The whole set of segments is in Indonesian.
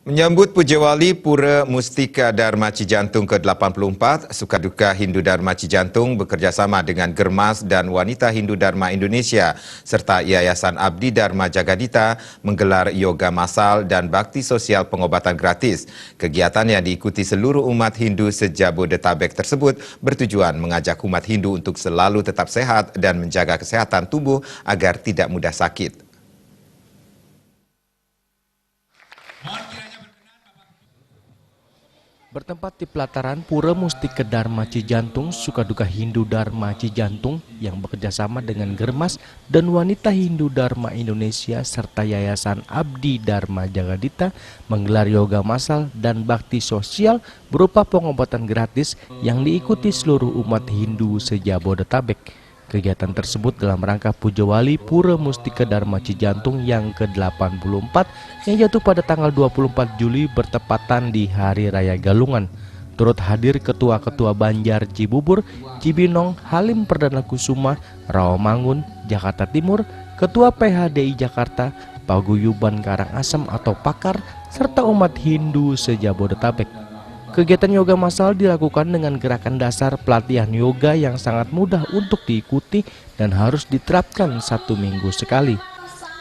Menyambut Puja Wali Pura Mustika Dharma Cijantung ke-84, Sukaduka Hindu Dharma Cijantung bekerjasama dengan Germas dan Wanita Hindu Dharma Indonesia serta Yayasan Abdi Dharma Jagadita menggelar yoga massal dan bakti sosial pengobatan gratis. Kegiatan yang diikuti seluruh umat Hindu se-Jabodetabek tersebut bertujuan mengajak umat Hindu untuk selalu tetap sehat dan menjaga kesehatan tubuh agar tidak mudah sakit. Bertempat di pelataran Pura Mustika Dharma Cijantung, Sukaduka Hindu Dharma Cijantung yang bekerjasama dengan Germas dan Wanita Hindu Dharma Indonesia serta Yayasan Abdi Dharma Jagadita menggelar yoga massal dan bakti sosial berupa pengobatan gratis yang diikuti seluruh umat Hindu se-Jabodetabek. Kegiatan tersebut dalam rangka Puja Wali Pura Mustika Dharma Cijantung yang ke-84 yang jatuh pada tanggal 24 Juli bertepatan di Hari Raya Galungan. Turut hadir Ketua-Ketua Banjar Cibubur, Cibinong, Halim Perdana Kusuma, Rawamangun, Jakarta Timur, Ketua PHDI Jakarta, Paguyuban Karangasem atau Pakar, serta umat Hindu se-Jabodetabek. Kegiatan yoga massal dilakukan dengan gerakan dasar pelatihan yoga yang sangat mudah untuk diikuti dan harus diterapkan 1 minggu sekali.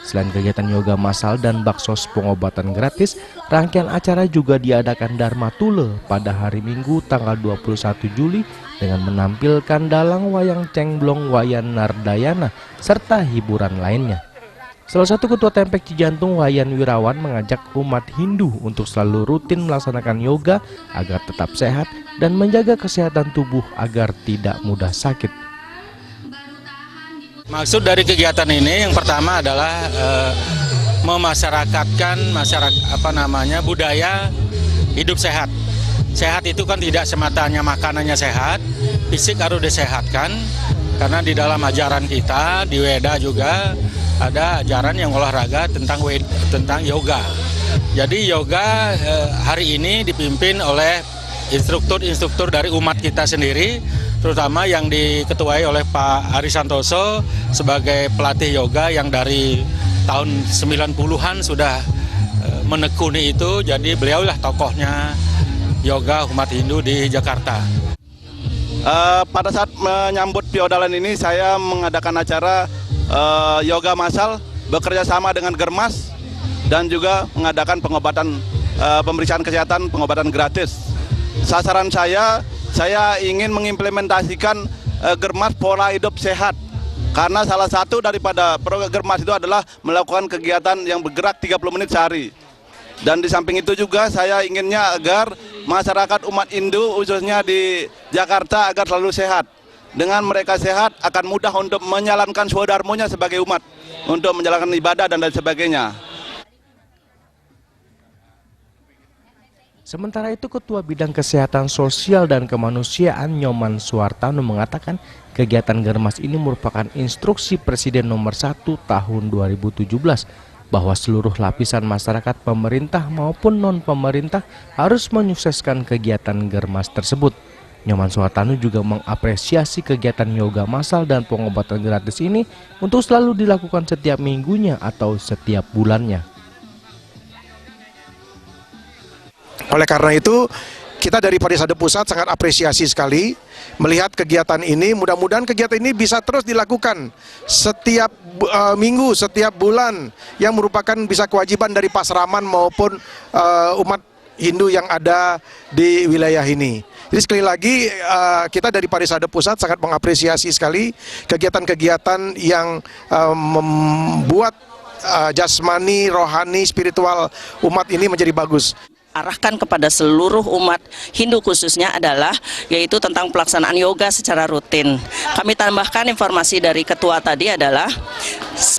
Selain kegiatan yoga massal dan baksos pengobatan gratis, rangkaian acara juga diadakan Dharma Tule pada hari Minggu tanggal 21 Juli dengan menampilkan dalang wayang cengblong Wayan Nardayana serta hiburan lainnya. Salah satu Ketua Tempek Cijantung, Wayan Wirawan, mengajak umat Hindu untuk selalu rutin melaksanakan yoga agar tetap sehat dan menjaga kesehatan tubuh agar tidak mudah sakit. Maksud dari kegiatan ini yang pertama adalah memasyarakatkan budaya hidup sehat. Sehat itu kan tidak semata hanya makanannya sehat, fisik harus disehatkan karena di dalam ajaran kita di Weda juga ada ajaran yang olahraga tentang yoga. Jadi yoga hari ini dipimpin oleh instruktur dari umat kita sendiri, terutama yang diketuai oleh Pak Ari Santoso sebagai pelatih yoga yang dari tahun 90-an sudah menekuni itu. Jadi beliaulah tokohnya yoga umat Hindu di Jakarta. Pada saat menyambut Piodalan ini saya mengadakan acara yoga massal bekerja sama dengan Germas dan juga mengadakan pemeriksaan kesehatan pengobatan gratis. Sasaran saya ingin mengimplementasikan Germas pola hidup sehat karena salah satu daripada program Germas itu adalah melakukan kegiatan yang bergerak 30 menit sehari. Dan di samping itu juga saya inginnya agar masyarakat umat Hindu khususnya di Jakarta agar selalu sehat. Dengan mereka sehat akan mudah untuk menjalankan swadharmanya sebagai umat, untuk menjalankan ibadah dan lain sebagainya. Sementara itu Ketua Bidang Kesehatan Sosial dan Kemanusiaan Nyoman Suartano mengatakan kegiatan Germas ini merupakan instruksi Presiden nomor 1 tahun 2017 bahwa seluruh lapisan masyarakat pemerintah maupun non-pemerintah harus menyukseskan kegiatan Germas tersebut. Nyoman Suartano juga mengapresiasi kegiatan yoga massal dan pengobatan gratis ini untuk selalu dilakukan setiap minggunya atau setiap bulannya. Oleh karena itu, kita dari Parisade Pusat sangat apresiasi sekali melihat kegiatan ini. Mudah-mudahan kegiatan ini bisa terus dilakukan setiap minggu, setiap bulan, yang merupakan bisa kewajiban dari Pasraman maupun umat Hindu yang ada di wilayah ini. Jadi sekali lagi kita dari Parisade Pusat sangat mengapresiasi sekali kegiatan-kegiatan yang membuat jasmani, rohani, spiritual umat ini menjadi bagus. Arahkan kepada seluruh umat Hindu khususnya adalah yaitu tentang pelaksanaan yoga secara rutin. Kami tambahkan informasi dari ketua tadi adalah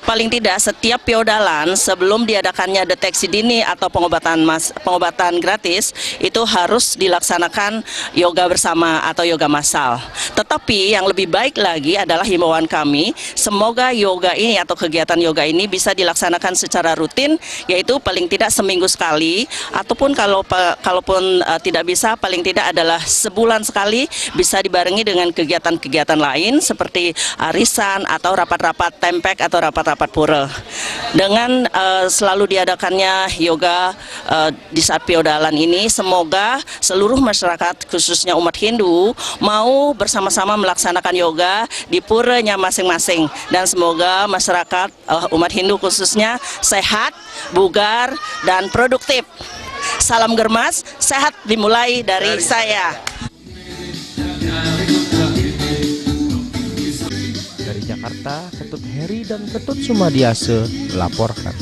paling tidak setiap piodalan sebelum diadakannya deteksi dini atau pengobatan gratis itu harus dilaksanakan yoga bersama atau yoga massal. Tetapi yang lebih baik lagi adalah himbauan kami, semoga yoga ini atau kegiatan yoga ini bisa dilaksanakan secara rutin, yaitu paling tidak seminggu sekali, ataupun kalaupun tidak bisa, paling tidak adalah sebulan sekali, bisa dibarengi dengan kegiatan-kegiatan lain seperti arisan atau rapat-rapat tempek atau rapat-rapat pura. Dengan selalu diadakannya yoga di saat Piodalan ini, semoga seluruh masyarakat khususnya umat Hindu mau bersama-sama melaksanakan yoga di puranya masing-masing, dan semoga masyarakat umat Hindu khususnya sehat, bugar, dan produktif. Salam Germas, sehat dimulai dari saya. Dari Jakarta, Ketut Heri dan Ketut Sumadiase melaporkan.